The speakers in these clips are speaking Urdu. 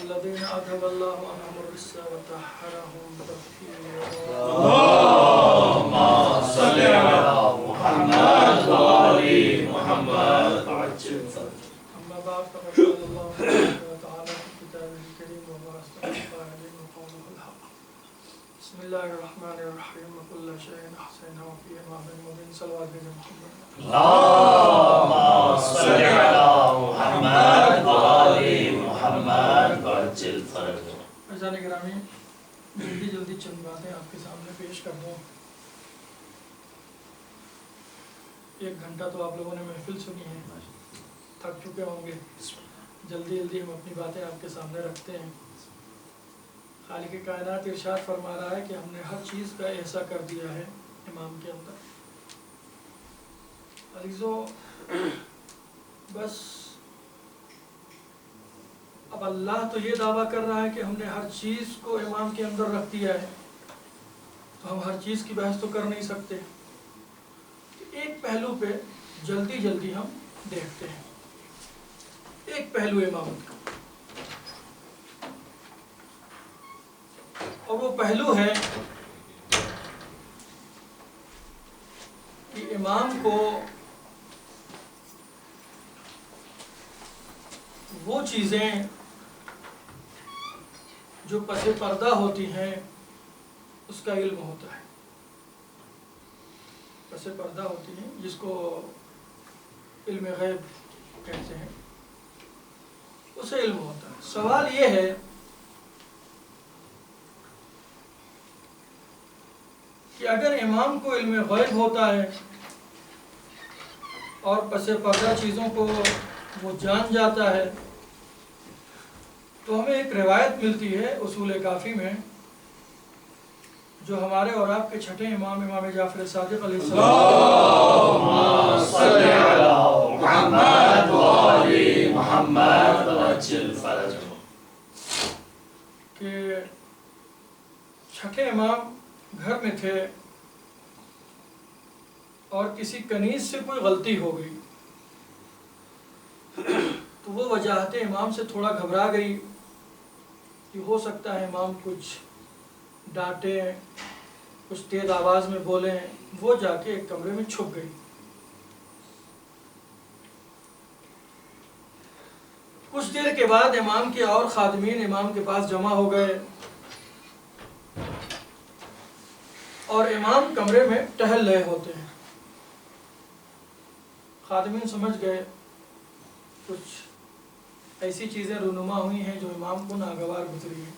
الذين أذهب الله عنهم الرجس وطهرهم تطهيرا. اللهم صل على محمد وآل محمد وعجل فرجهم. أما بعد فقد قال الله تعالى في كتابه الكريم وما أصدق القائلين وقوله الحق. بسم الله الرحمن الرحيم وكل شيء أحصيناه في إمام مبين. صلوات محمد. اللهم صل على محمد وآل محمد وعجل فرجهم. عزیزان گرامی، جلدی چند باتیں آپ کے سامنے پیش کر دوں. ایک گھنٹہ تو آپ لوگوں نے محفل سنی ہے، تھک چکے ہوں گے. جلدی ہم اپنی باتیں آپ کے سامنے رکھتے ہیں. خالق کائنات ارشاد فرما رہا ہے کہ ہم نے ہر چیز کا ایسا کر دیا ہے امام کے اندر. عزیزو، بس اب اللہ تو یہ دعویٰ کر رہا ہے کہ ہم نے ہر چیز کو امام کے اندر رکھ دیا ہے، تو ہم ہر چیز کی بحث تو کر نہیں سکتے. ایک پہلو پہ جلدی ہم دیکھتے ہیں، ایک پہلو امامت کا، اور وہ پہلو ہے کہ امام کو وہ چیزیں جو پس پردہ ہوتی ہیں اس کا علم ہوتا ہے. پس پردہ ہوتی ہیں جس کو علم غیب کہتے ہیں، اسے علم ہوتا ہے. سوال یہ ہے کہ اگر امام کو علم غیب ہوتا ہے اور پس پردہ چیزوں کو وہ جان جاتا ہے، تو ہمیں ایک روایت ملتی ہے اصول کافی میں، جو ہمارے اور آپ کے چھٹے امام جعفر صادق علیہ السلام اللهم صل على محمد وآل محمد وعجل فرجهم کہ چھٹے امام گھر میں تھے اور کسی کنیز سے کوئی غلطی ہو گئی، تو وہ وجاہت امام سے تھوڑا گھبرا گئی کہ ہو سکتا ہے امام کچھ ڈانٹیں، کچھ تیز آواز میں بولیں. وہ جا کے ایک کمرے میں چھپ گئی. کچھ دیر کے بعد امام کے اور خادمین امام کے پاس جمع ہو گئے اور امام کمرے میں ٹہل رہے ہوتے ہیں. خادمین سمجھ گئے کچھ ایسی چیزیں رونما ہوئی ہیں جو امام کو ناگوار گزری ہیں.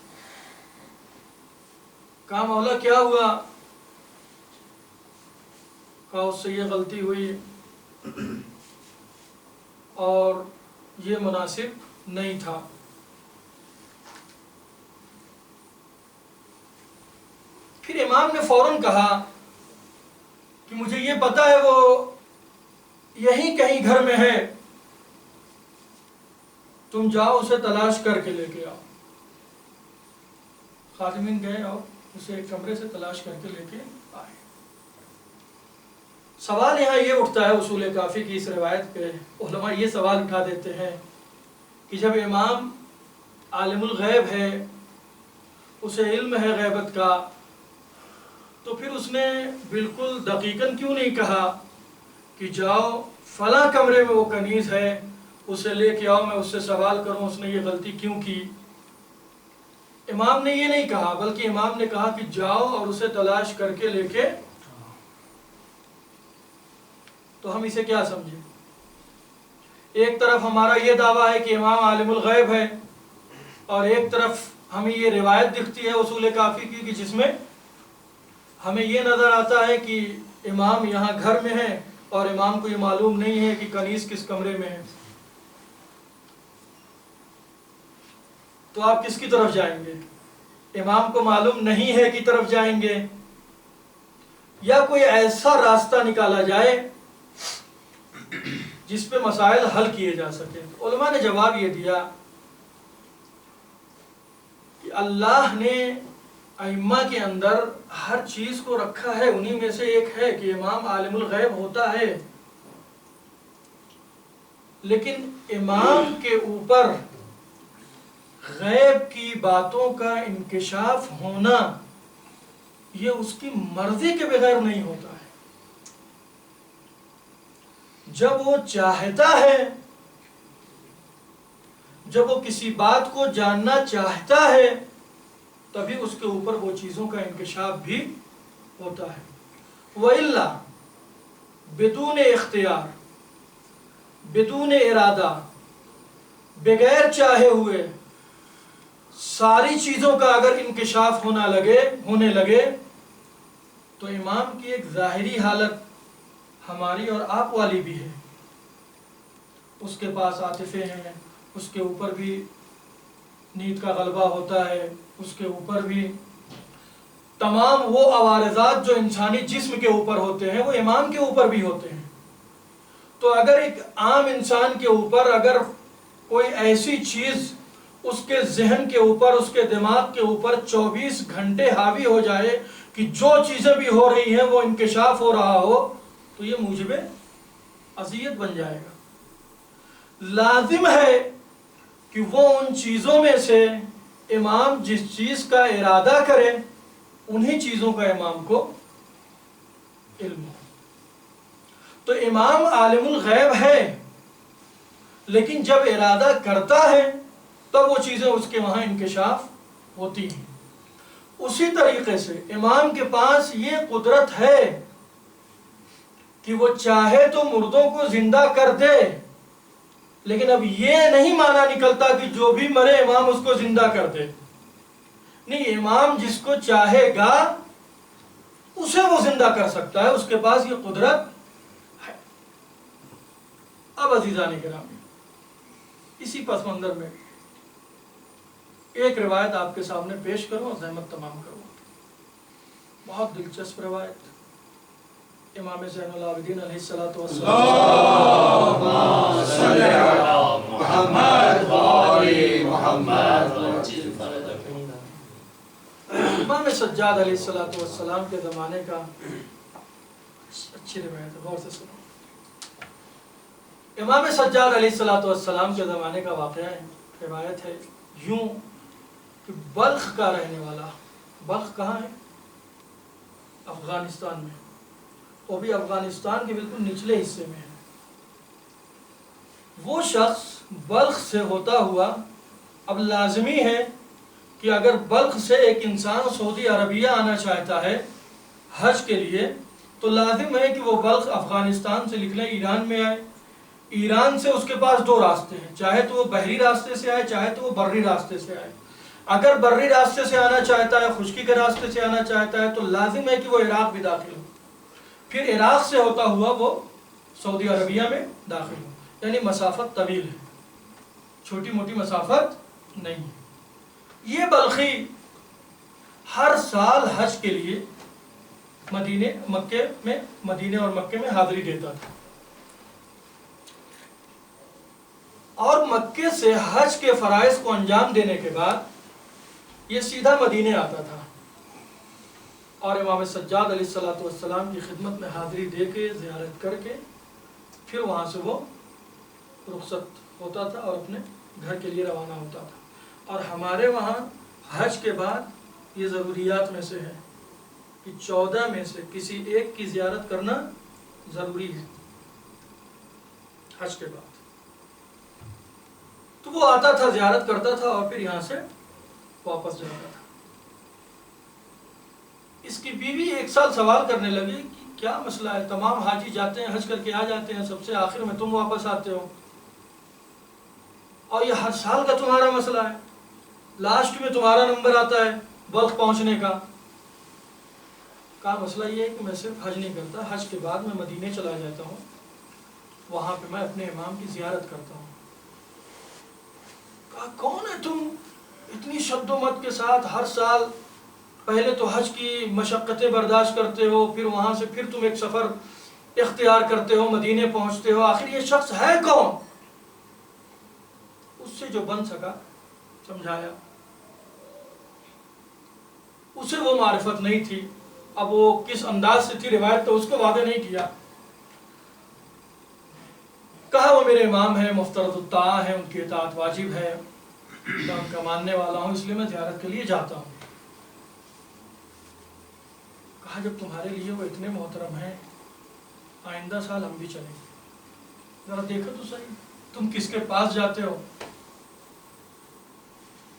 کہا مولا کیا ہوا؟ کہا اس سے یہ غلطی ہوئی اور یہ مناسب نہیں تھا. پھر امام نے فوراً کہا کہ مجھے یہ پتا ہے وہ یہیں کہیں گھر میں ہے، تم جاؤ اسے تلاش کر کے لے کے آؤ. خادمین گئے اور اسے ایک کمرے سے تلاش کر کے لے کے آئے. سوال یہاں یہ اٹھتا ہے، اصول کافی کی اس روایت پہ علماء یہ سوال اٹھا دیتے ہیں کہ جب امام عالم الغیب ہے، اسے علم ہے غیبت کا، تو پھر اس نے بالکل دقیقاً کیوں نہیں کہا کہ جاؤ فلاں کمرے میں وہ کنیز ہے، اسے لے کے آؤ، میں اس سے سوال کروں اس نے یہ غلطی کیوں کی. امام نے یہ نہیں کہا، بلکہ امام نے کہا کہ جاؤ اور اسے تلاش کر کے لے کے. تو ہم اسے کیا سمجھیں؟ ایک طرف ہمارا یہ دعویٰ ہے کہ امام عالم الغیب ہے، اور ایک طرف ہمیں یہ روایت دکھتی ہے اصول کافی کی کہ جس میں ہمیں یہ نظر آتا ہے کہ امام یہاں گھر میں ہے اور امام کو یہ معلوم نہیں ہے کہ کنیز کس کمرے میں ہے. تو آپ کس کی طرف جائیں گے؟ امام کو معلوم نہیں ہے کی طرف جائیں گے، یا کوئی ایسا راستہ نکالا جائے جس پہ مسائل حل کیے جا سکے؟ علماء نے جواب یہ دیا کہ اللہ نے ائمہ کے اندر ہر چیز کو رکھا ہے، انہی میں سے ایک ہے کہ امام عالم الغیب ہوتا ہے، لیکن امام کے اوپر غیب کی باتوں کا انکشاف ہونا یہ اس کی مرضی کے بغیر نہیں ہوتا ہے۔ جب وہ چاہتا ہے، جب وہ کسی بات کو جاننا چاہتا ہے، تبھی اس کے اوپر وہ چیزوں کا انکشاف بھی ہوتا ہے۔ وَإِلَّا بدون اختیار، بدون ارادہ، بغیر چاہے ہوئے ساری چیزوں کا اگر انکشاف ہونے لگے تو امام کی ایک ظاہری حالت ہماری اور آپ والی بھی ہے، اس کے پاس عاطفے ہیں، اس کے اوپر بھی نیند کا غلبہ ہوتا ہے، اس کے اوپر بھی تمام وہ عوارضات جو انسانی جسم کے اوپر ہوتے ہیں وہ امام کے اوپر بھی ہوتے ہیں۔ تو اگر ایک عام انسان کے اوپر اگر کوئی ایسی چیز اس کے ذہن کے اوپر، اس کے دماغ کے اوپر 24 گھنٹے حاوی ہو جائے کہ جو چیزیں بھی ہو رہی ہیں وہ انکشاف ہو رہا ہو، تو یہ موجب اذیت بن جائے گا۔ لازم ہے کہ وہ ان چیزوں میں سے امام جس چیز کا ارادہ کرے انہی چیزوں کا امام کو علم ہو۔ تو امام عالم الغیب ہے، لیکن جب ارادہ کرتا ہے تب وہ چیزیں اس کے وہاں انکشاف ہوتی ہیں۔ اسی طریقے سے امام کے پاس یہ قدرت ہے کہ وہ چاہے تو مردوں کو زندہ کر دے، لیکن اب یہ نہیں مانا نکلتا کہ جو بھی مرے امام اس کو زندہ کر دے۔ نہیں، امام جس کو چاہے گا اسے وہ زندہ کر سکتا ہے، اس کے پاس یہ قدرت ہے۔ اب عزیزان کرام، اسی پس منظر میں ایک روایت آپ کے سامنے پیش کروں اور زحمت تمام کروں۔ بہت دلچسپ روایت، امام زین العابدین علیہ الصلوۃ والسلام اللهم صل على محمد وآل محمد امام سجاد علیہ الصلوۃ والسلام کے زمانے کا اچھی روایت ہے، غور سے سنو۔ امام سجاد علیہ الصلوۃ والسلام کے زمانے کا واقعہ ہے، روایت ہے یوں کہ بلخ کا رہنے والا، بلخ کہاں ہے؟ افغانستان میں، وہ بھی افغانستان کے بالکل نچلے حصے میں ہے۔ وہ شخص بلخ سے ہوتا ہوا، اب لازمی ہے کہ اگر بلخ سے ایک انسان سعودی عربیہ آنا چاہتا ہے حج کے لیے تو لازم ہے کہ وہ بلخ افغانستان سے نکلے، ایران میں آئے۔ ایران سے اس کے پاس دو راستے ہیں، چاہے تو وہ بحری راستے سے آئے، چاہے تو وہ بری راستے سے آئے۔ اگر بری راستے سے آنا چاہتا ہے، خشکی کے راستے سے آنا چاہتا ہے، تو لازم ہے کہ وہ عراق بھی داخل ہو، پھر عراق سے ہوتا ہوا وہ سعودی عربیہ میں داخل ہو، یعنی مسافت طویل ہے، چھوٹی موٹی مسافت نہیں ہے۔ یہ بلخی ہر سال حج کے لیے مدینے اور مکے میں حاضری دیتا تھا، اور مکے سے حج کے فرائض کو انجام دینے کے بعد یہ سیدھا مدینے آتا تھا، اور امام سجاد علیہ الصلوۃ والسلام کی خدمت میں حاضری دے کے، زیارت کر کے، پھر وہاں سے وہ رخصت ہوتا تھا اور اپنے گھر کے لیے روانہ ہوتا تھا۔ اور ہمارے وہاں حج کے بعد یہ ضروریات میں سے ہے کہ 14 میں سے کسی ایک کی زیارت کرنا ضروری ہے حج کے بعد۔ تو وہ آتا تھا، زیارت کرتا تھا اور پھر یہاں سے واپس جاتا تھا۔ اس کی بیوی ایک سال سوال کرنے لگی کہ کیا مسئلہ ہے، تمام حاجی جاتے ہیں حج کر کے آ جاتے ہیں، سب سے آخر میں تم واپس آتے ہو، اور یہ ہر سال کا تمہارا مسئلہ ہے، لاسٹ میں تمہارا نمبر آتا ہے بلخ پہنچنے کا۔ کہا مسئلہ یہ ہے کہ میں صرف حج نہیں کرتا، حج کے بعد میں مدینے چلا جاتا ہوں، وہاں پہ میں اپنے امام کی زیارت کرتا ہوں۔ کہا کون ہے تم، اتنی شد و مت کے ساتھ ہر سال پہلے تو حج کی مشقتیں برداشت کرتے ہو، پھر وہاں سے پھر تم ایک سفر اختیار کرتے ہو، مدینے پہنچتے ہو، آخر یہ شخص ہے کون؟ اس سے جو بن سکا سمجھایا، اسے وہ معرفت نہیں تھی، اب وہ کس انداز سے تھی روایت تو اس کو واضح نہیں کیا. کہا وہ میرے امام ہیں، مفترض الطاعہ ہیں، ان کی اطاعت واجب ہے، میں ان کا ماننے والا ہوں، اس لیے میں زیارت کے لیے جاتا ہوں. کہا جب تمہارے لیے وہ اتنے محترم ہیں، آئندہ سال ہم بھی چلیں گے، ذرا دیکھو تو صحیح تم کس کے پاس جاتے ہو.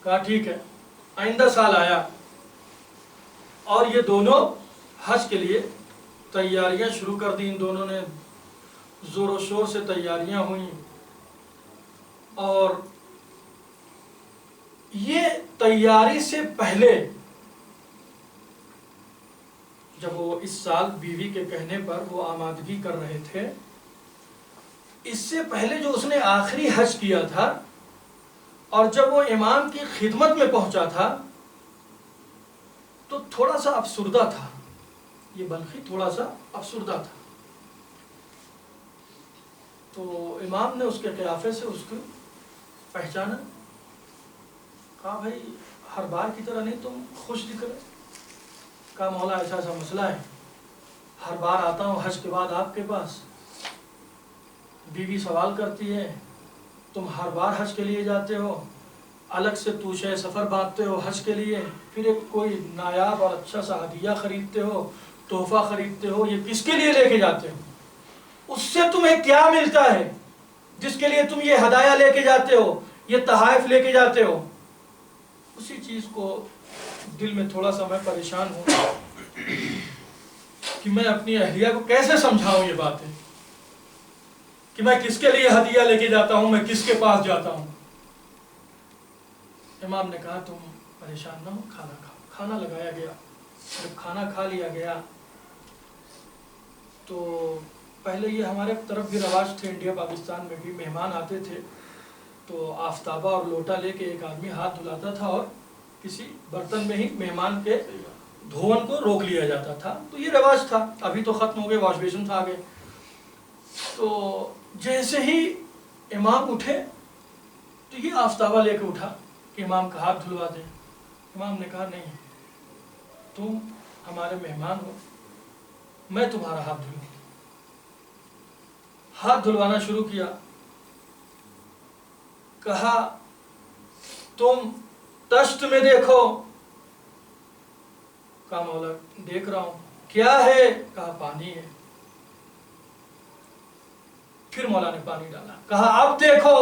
کہا ٹھیک ہے. آئندہ سال آیا اور یہ دونوں حج کے لیے تیاریاں شروع کر دی. ان دونوں نے زور و شور سے تیاریاں ہوئیں، اور یہ تیاری سے پہلے جب وہ اس سال بیوی کے کہنے پر وہ آمادگی کر رہے تھے، اس سے پہلے جو اس نے آخری حج کیا تھا اور جب وہ امام کی خدمت میں پہنچا تھا تو تھوڑا سا افسردہ تھا. یہ بلخی تھوڑا سا افسردہ تھا. تو امام نے اس کے قیافے سے اس کو پہچانا. کہا بھائی ہر بار کی طرح نہیں تم خوش دکھ رہے. کہا مولا ایسا ایسا مسئلہ ہے، ہر بار آتا ہوں حج کے بعد آپ کے پاس، بیوی سوال کرتی ہے تم ہر بار حج کے لیے جاتے ہو، الگ سے توشہ سفر باندھتے ہو حج کے لیے، پھر ایک کوئی نایاب اور اچھا سا ہدیہ خریدتے ہو، تحفہ خریدتے ہو، یہ کس کے لیے لے کے جاتے ہو؟ اس سے تمہیں کیا ملتا ہے جس کے لیے تم یہ ہدایہ لے کے جاتے ہو، یہ تحائف لے کے جاتے ہو؟ اسی چیز کو دل میں تھوڑا سا میں پریشان ہوں کہ میں اپنی اہلیہ کو کیسے سمجھاؤں یہ باتیں کہ میں کس کے لیے ہدیہ لے کے جاتا ہوں، میں کس کے پاس جاتا ہوں. امام نے کہا تم پریشان نہ ہو، کھانا کھاؤ. کھانا لگایا گیا. جب کھانا کھا لیا گیا تو پہلے یہ ہمارے طرف بھی رواج تھے، انڈیا پاکستان میں بھی مہمان آتے تھے تو آفتابہ اور لوٹا لے کے ایک آدمی ہاتھ دھلاتا تھا اور کسی برتن میں ہی مہمان کے دھون کو روک لیا جاتا تھا. تو یہ رواج تھا. ابھی تو ختم ہو گئے، واش بیسن آ گئے. تو جیسے ہی امام اٹھے تو یہ آفتابہ لے کے اٹھا کہ امام کا ہاتھ دھلوا دیں. امام نے کہا نہیں، تم ہمارے مہمان ہو، میں تمہارا ہاتھ دھلوں. ہاتھ دھلوانا شروع کیا. کہا تم تشت میں دیکھو. کہا مولا دیکھ رہا ہوں. کیا ہے؟ کہا پانی ہے. پھر مولا نے پانی ڈالا. کہا اب دیکھو.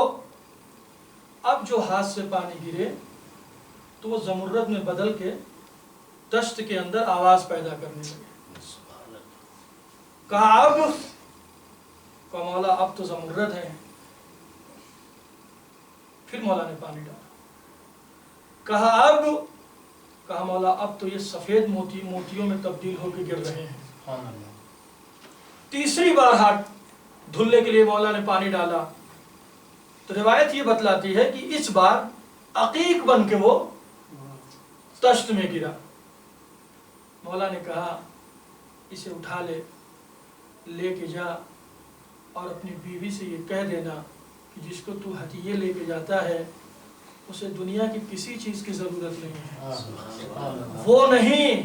اب جو ہاتھ سے پانی گرے تو وہ زمرد میں بدل کے تشت کے اندر آواز پیدا کرنے لگے. کہا اب؟ کہا مولا اب تو زمرد ہے. پھر مولا نے پانی ڈالا. کہا اب؟ کہا مولا اب تو یہ سفید موتیوں میں تبدیل ہو کے گر رہے ہیں. تیسری بار ہاتھ دھلنے کے لیے مولا نے پانی ڈالا تو روایت یہ بتلاتی ہے کہ اس بار عقیق بن کے وہ تشت میں گرا. مولا نے کہا اسے اٹھا لے کے جا اور اپنی بیوی سے یہ کہہ دینا کہ جس کو تو ہدیے لے کے جاتا ہے اسے دنیا کی کسی چیز کی ضرورت نہیں ہے. وہ نہیں،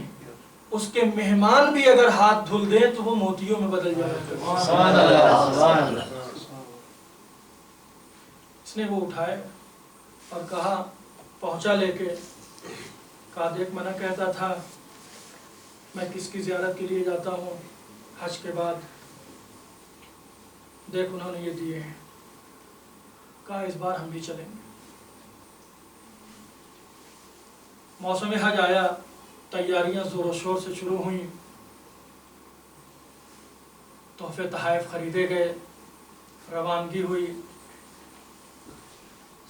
اس کے مہمان بھی اگر ہاتھ دھل دیں تو وہ موتیوں میں بدل جائے. اس نے وہ اٹھائے اور کہا، پہنچا لے کے. کہا دیکھ منع کہتا تھا میں کس کی زیارت کے لیے جاتا ہوں حج کے بعد، دیکھ انہوں نے یہ دیے ہیں. کہا اس بار ہم بھی چلیں گے. موسم حج آیا، تیاریاں زور و شور سے شروع ہوئیں، تحفے تحائف خریدے گئے، روانگی ہوئی.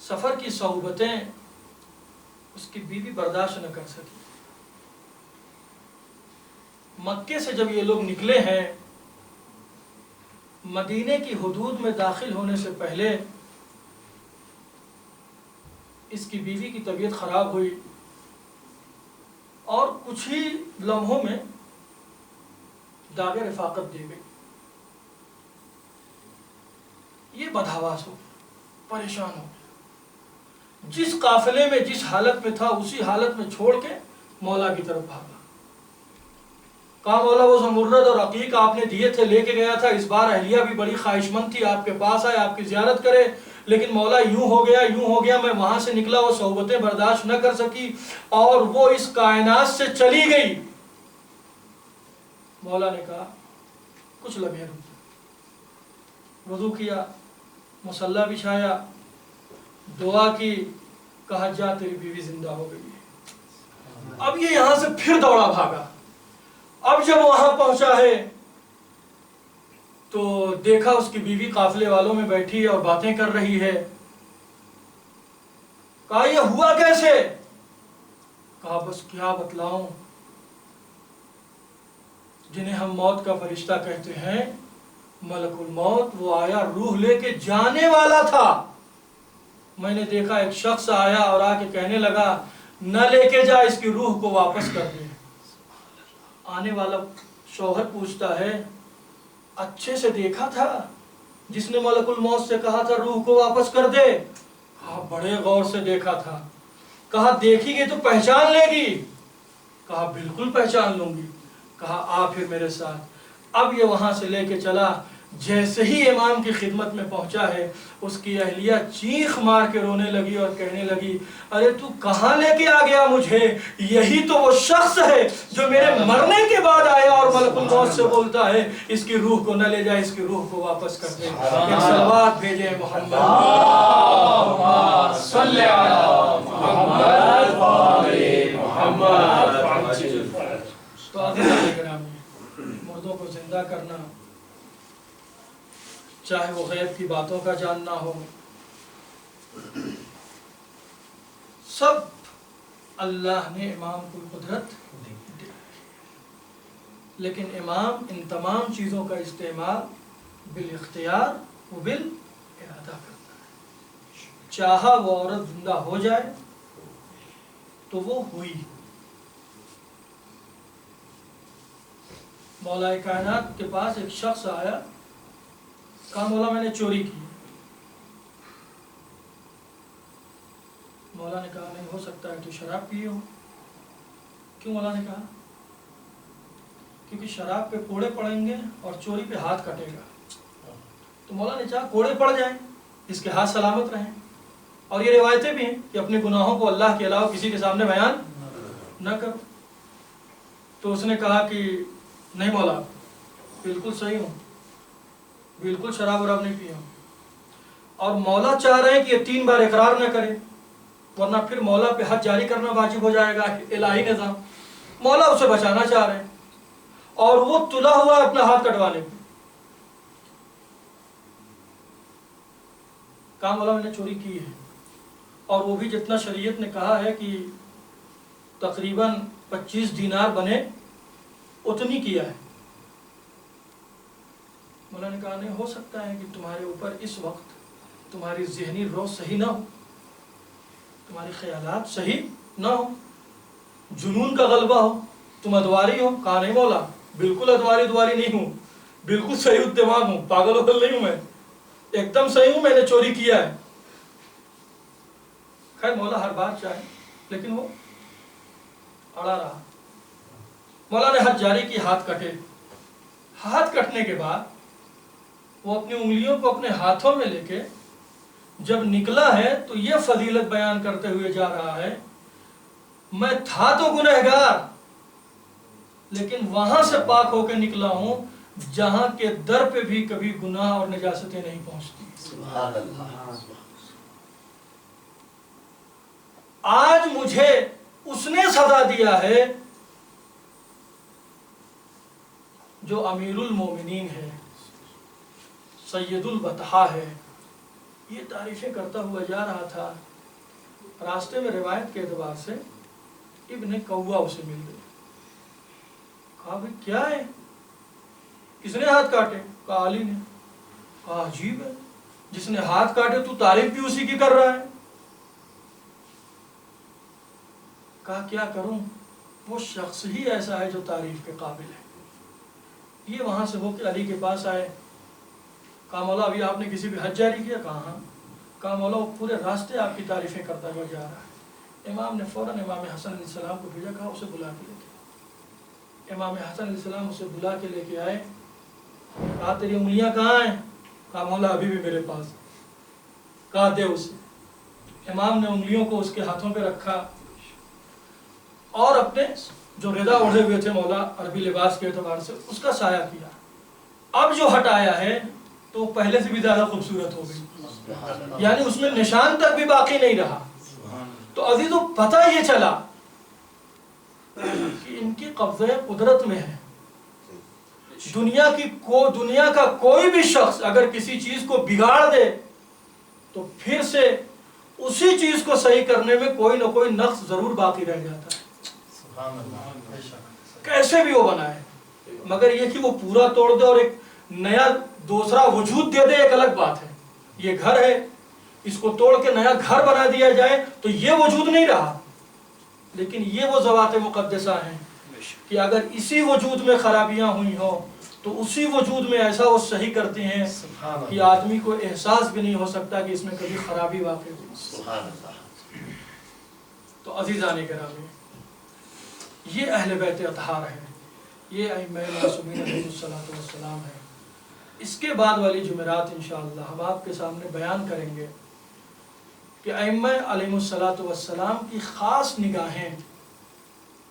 سفر کی صعوبتیں اس کی بیوی برداشت نہ کر سکی. مکے سے جب یہ لوگ نکلے ہیں، مدینے کی حدود میں داخل ہونے سے پہلے اس کی بیوی کی طبیعت خراب ہوئی اور کچھ ہی لمحوں میں داغ رفاقت دے گئی. یہ بدحواس ہو گیا، پریشان ہو گیا، جس قافلے میں جس حالت میں تھا اسی حالت میں چھوڑ کے مولا کی طرف بھاگا. کہا مولا وہ زمرد اور عقیق آپ نے دیے تھے لے کے گیا تھا، اس بار اہلیہ بھی بڑی خواہش مند تھی آپ کے پاس آئے آپ کی زیارت کرے، لیکن مولا یوں ہو گیا میں وہاں سے نکلا، وہ صحبتیں برداشت نہ کر سکی اور وہ اس کائنات سے چلی گئی. مولا نے کہا کچھ لمحے رک، وضو کیا، مصلی بچھایا، دعا کی، کہا جا تیری بیوی زندہ ہو گئی ہے. اب یہ یہاں سے پھر دوڑا بھاگا. اب جب وہاں پہنچا ہے تو دیکھا اس کی بیوی قافلے والوں میں بیٹھی ہے اور باتیں کر رہی ہے. کہا یہ ہوا کیسے؟ کہا بس کیا بتلاؤں، جنہیں ہم موت کا فرشتہ کہتے ہیں، ملک الموت وہ آیا، روح لے کے جانے والا تھا. میں نے دیکھا ایک شخص آیا اور آ کے کہنے لگا نہ لے کے جا، اس کی روح کو واپس کر دے. آنے والا شوہر پوچھتا ہے اچھے سے دیکھا تھا جس نے ملک الموت سے کہا تھا روح کو واپس کر دے؟ کہا بڑے غور سے دیکھا تھا. کہا دیکھی گی تو پہچان لے گی؟ کہا بالکل پہچان لوں گی. کہا آ پھر میرے ساتھ. اب یہ وہاں سے لے کے چلا. جیسے ہی امام کی خدمت میں پہنچا ہے اس کی اہلیہ چیخ مار کے رونے لگی اور کہنے لگی ارے تو کہاں لے کے آ گیا مجھے؟ یہی تو وہ شخص ہے جو میرے مرنے کے بعد آیا اور ملک الموت سے بولتا ہے اس کی روح کو نہ لے جائے، اس کی روح کو واپس کر دے. ایک صلوات بھیجے محمد صلی علی محمد و آل محمد. تو عزیزان گرامی، مردوں کو زندہ کرنا، چاہے وہ غیب کی باتوں کا جاننا ہو، سب اللہ نے امام کو قدرت دی. لیکن امام ان تمام چیزوں کا استعمال بالاختیار و بالارادہ کرتا ہے. چاہا وہ عورت زندہ ہو جائے تو وہ ہوئی. مولا کائنات کے پاس ایک شخص آیا، کہا مولا میں نے چوری کی. مولا نے کہا نہیں ہو سکتا ہے تو شراب پیے ہو. کیوں؟ مولا نے کہا کیونکہ شراب پہ کوڑے پڑیں گے اور چوری پہ ہاتھ کٹے گا. تو مولا نے چاہا کوڑے پڑ جائیں، اس کے ہاتھ سلامت رہیں. اور یہ روایتیں بھی ہیں کہ اپنے گناہوں کو اللہ کے علاوہ کسی کے سامنے بیان نہ کرو. تو اس نے کہا کہ نہیں مولا بالکل صحیح ہوں، بالکل شراب وراب نہیں پیا. اور مولا چاہ رہے ہیں کہ یہ 3 بار اقرار نہ کرے ورنہ پھر مولا پہ حد جاری کرنا واجب ہو جائے گا، الہی نظام. مولا اسے بچانا چاہ رہے ہیں اور وہ تلا ہوا ہے اپنا ہاتھ کٹوانے پہ. کہا مولا میں نے چوری کی ہے، اور وہ بھی جتنا شریعت نے کہا ہے کہ تقریباً 25 دینار بنے اتنی کیا ہے. مولا نے کہا نہیں ہو سکتا ہے کہ تمہارے اوپر اس وقت تمہاری ذہنی روح صحیح نہ ہو، تمہارے خیالات صحیح نہ ہو، جنون کا غلبہ ہو، تم ادواری ہو. کہا نہیں مولا بالکل ادواری نہیں ہوں، بالکل صحیح دماغ ہوں، پاگل وگل نہیں ہوں، میں ایک دم صحیح ہوں، میں نے چوری کیا ہے. خیر مولا ہر بات چاہے لیکن وہ اڑا رہا. مولا نے حد جاری کی، ہاتھ کٹے. ہاتھ کٹنے کے بعد وہ اپنی انگلیوں کو اپنے ہاتھوں میں لے کے جب نکلا ہے تو یہ فضیلت بیان کرتے ہوئے جا رہا ہے میں تھا تو گنہگار لیکن وہاں سے پاک ہو کے نکلا ہوں جہاں کے در پہ بھی کبھی گناہ اور نجاستیں نہیں پہنچتی. سبحان اللہ. آج مجھے اس نے سزا دیا ہے جو امیر المومنین ہے، سید البطحاء ہے. یہ تعریفیں کرتا ہوا جا رہا تھا، راستے میں روایت کے اعتبار سے ابن کوا اسے مل گئے. کہا بھئی کیا ہے، کس نے ہاتھ کاٹے؟ کہا علی نے. کہا عجیب ہے، جس نے ہاتھ کاٹے تو تعریف بھی اسی کی کر رہا ہے. کہا کیا کروں، وہ شخص ہی ایسا ہے جو تعریف کے قابل ہے۔ یہ وہاں سے ہو کے علی کے پاس آئے، کہا مولا ابھی آپ نے کسی پہ حج جاری کیا؟ کہا ہاں۔ کہا مولا وہ پورے راستے آپ کی تعریفیں کرتا ہوا جا رہا ہے۔ امام نے فوراً امام حسن علیہ السلام کو بھیجا، کہا اسے بلا کے لے کے۔ امام حسن علیہ السلام اسے بلا کے لے کے آئے، کہا تیری انگلیاں کہاں ہیں؟ کہا مولا ابھی بھی میرے پاس۔ کہا دے اسے۔ امام نے انگلیوں کو اس کے ہاتھوں پہ رکھا اور اپنے جو رضا اوڑھے ہوئے تھے مولا عربی لباس کے اعتبار سے اس کا سایہ کیا۔ اب جو ہٹایا ہے تو پہلے سے بھی زیادہ خوبصورت ہو گئی، یعنی اس میں نشان تک بھی باقی نہیں رہا۔ تو عزیزو پتہ یہ چلا کہ ان کی قبضہ قدرت میں ہے۔ دنیا کا کوئی بھی شخص اگر کسی چیز کو بگاڑ دے تو پھر سے اسی چیز کو صحیح کرنے میں کوئی نہ کوئی نقص ضرور باقی رہ جاتا ہے، کیسے بھی وہ بنائے۔ مگر یہ کہ وہ پورا توڑ دے اور ایک نیا دوسرا وجود دے دے ایک الگ بات ہے۔ یہ گھر ہے، اس کو توڑ کے نیا گھر بنا دیا جائے تو یہ وجود نہیں رہا، لیکن یہ وہ ذوات مقدسہ ہیں کہ اگر اسی وجود میں خرابیاں ہوئی ہوں تو اسی وجود میں ایسا وہ صحیح کرتے ہیں کہ آدمی کو احساس بھی نہیں ہو سکتا کہ اس میں کبھی خرابی واقع ہوئی۔ تو عزیزان گرامی، یہ اہل بیت اطہار ہے، یہ ائمہ معصومین علیہ الصلوۃ والسلام ہے۔ اس کے بعد والی جمعرات انشاءاللہ ہم آپ کے سامنے بیان کریں گے کہ ائمہ علیہ الصلوۃ والسلام کی خاص نگاہیں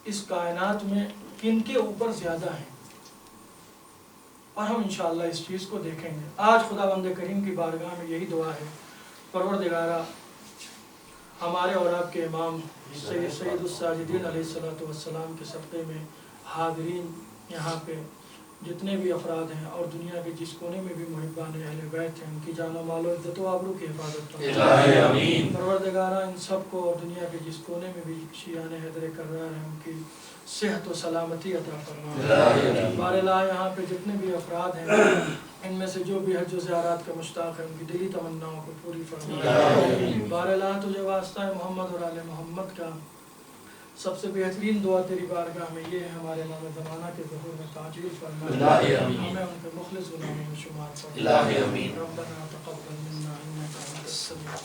اس کائنات میں کن کے اوپر زیادہ ہیں، اور ہم انشاءاللہ اس چیز کو دیکھیں گے۔ آج خدا بند کریم کی بارگاہ میں یہی دعا ہے، پروردگارہ ہمارے اور آپ کے امام سید الساجدین علیہ الصلوۃ والسلام کے صدقے میں حاضرین یہاں پہ جتنے بھی افراد ہیں اور دنیا کے جس کونے میں بھی محبان اہل بیت ہیں، ان کی جان و مال و عزت و آبرو کی حفاظت فرما۔ پروردگارہ ان سب کو اور دنیا کے جس کونے میں بھی شیعان حیدر کرار ہیں ان کی صحت و سلامتی عطا فرما۔ باراللہ یہاں پہ جتنے بھی افراد ہیں ان میں سے جو بھی حج و زیارات کا مشتاق ہے ان کی دلی تمناؤں کو پوری فرما۔ باراللہ تجھے واسطہ محمد اور آل محمد کا سب سے بہترین دعا تیری بارگاہ میں یہ ہے، ہمارے امام زمانہ کے ظہور میں تعجیل فرما، ہمیں ان کے مخلص غلاموں میں شمار فرما۔ ربنا تقبل منا انک انت السمیع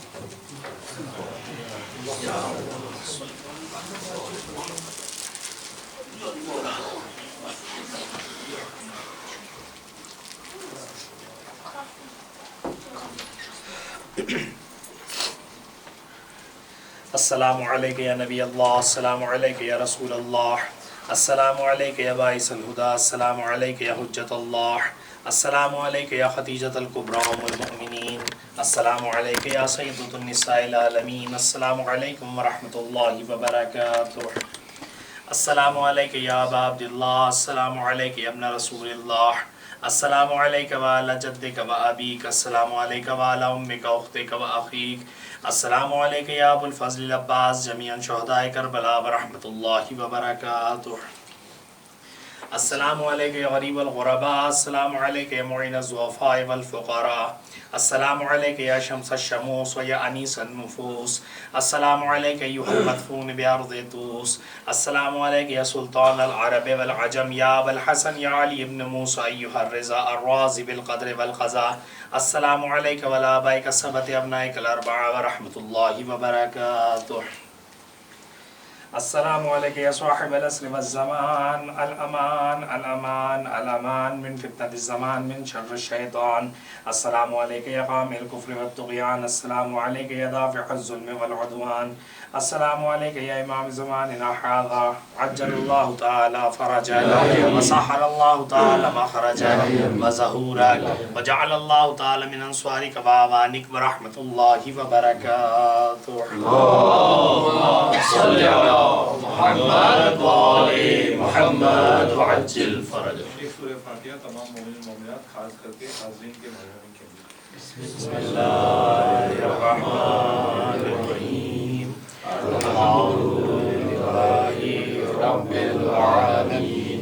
السلام علیکم یا نبی اللہ، السلام علیکم یا رسول اللہ، السلام علیکم یا باعث الہدی، السلام علیکم یا حجت اللہ، السلام علیکم یا خدیجۃ الکبریٰ ام المؤمنین، السلام علیکم یا سیدۃ النساء العالمین، السلام علیکم ورحمۃ اللہ وبرکاتہ، السلام علیکم یا ابا عبداللہ، السلام علیکم یا ابن رسول اللہ، السلام علیکم وعلی جدک و ابیک، السلام علیکم وعلی امک و اختک و اخیک، السلام علیکم یا ابو الفضل العباس جمیعا شہداء کربلا ورحمۃ اللہ وبرکاتہ، السلام علیکم یا غریب الغرباء، السلام علیکم یا معین الضعفاء والفقراء، السلام علیکم یا شمس الشموس و یا انیس النفوس، السلام علیکم ایھا المدفون بارض طوس، السلام علیکم یا سلطان العرب والعجم یا ابا الحسن یا علی ابن موسیٰ ایھا الرضا الراضی بالقدر والقضاء، السلام علیکم وعلی آبائک السبت ابنائک الاربعہ ورحمۃ اللہ وبرکاتہ، السلام علیکم یا صاحب العصر والزمان، الامان الامان الامان من فتنة الزمان من شر الشیطان، السلام علیکم یا قامی الکفر والطغیان، السلام علیکم یا دافع الظلم والعدوان، السلام علیکم یا امام زماننا ھذا، عجل اللہ تعالی فرجک وسہل اللہ تعالی مخرجک وظہورک وجعل اللہ تعالی من انصارک واعوانک ورحمۃ اللہ وبرکاتہ۔ اللهم صل على محمد وآل محمد وعجل فرجك۔ سورہ فاتحہ تمام مومنین مومنات خاص کر کے حاضرین کے بھائیوں کے لیے۔ بسم اللہ الرحمن الرحیم، الحمدللہ رب العالمین،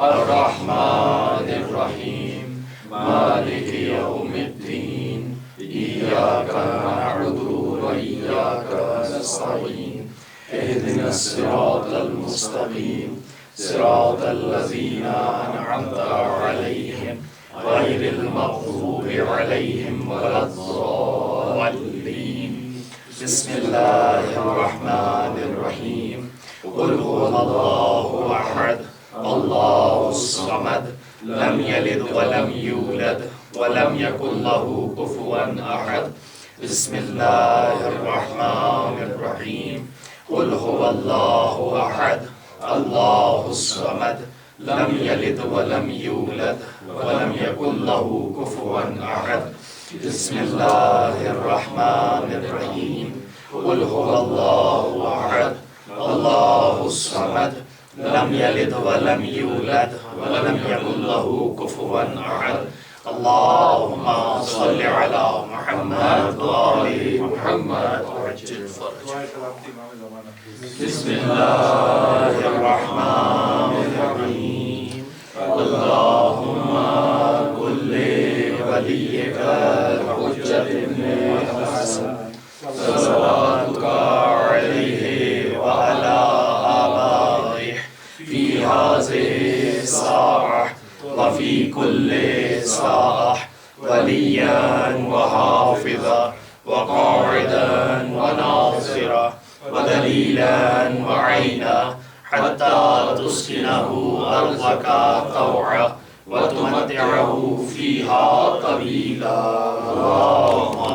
الرحمن الرحیم، مالک یوم الدین، ایاک نعبد و ایاک نستعین، اهدنا الصراط المستقيم صراط الذين أنعمت عليهم غير المغضوب عليهم ولا الضالين. بسم الله الرحمن الرحيم. قل هو الله أحد الله الصمد لم يلد ولم يولد ولم يكن له كفوا أحد. بسم الله الرحمن الرحيم. قل هو الله أحد الله الصمد لم يلد ولم يولد ولم يكن له كفوا أحد. بسم الله الرحمن الرحيم. قل هو الله أحد الله الصمد لم يلد ولم يولد ولم يكن له كفوا أحد. اللهم صل على محمد وآل محمد وعجل فرجه. بسم الله الرحمن الرحيم. اللهم كن لوليك الحجة بن الحسن صلواتك عليه وعلى آبائه في هذه الساعة وفي كل ساعة وليا وحافظا وقاعدا وناصرا ودليلا وعينا حتى تسكنه أرضك طوعا وتمتعه فيها طويلا. اللهم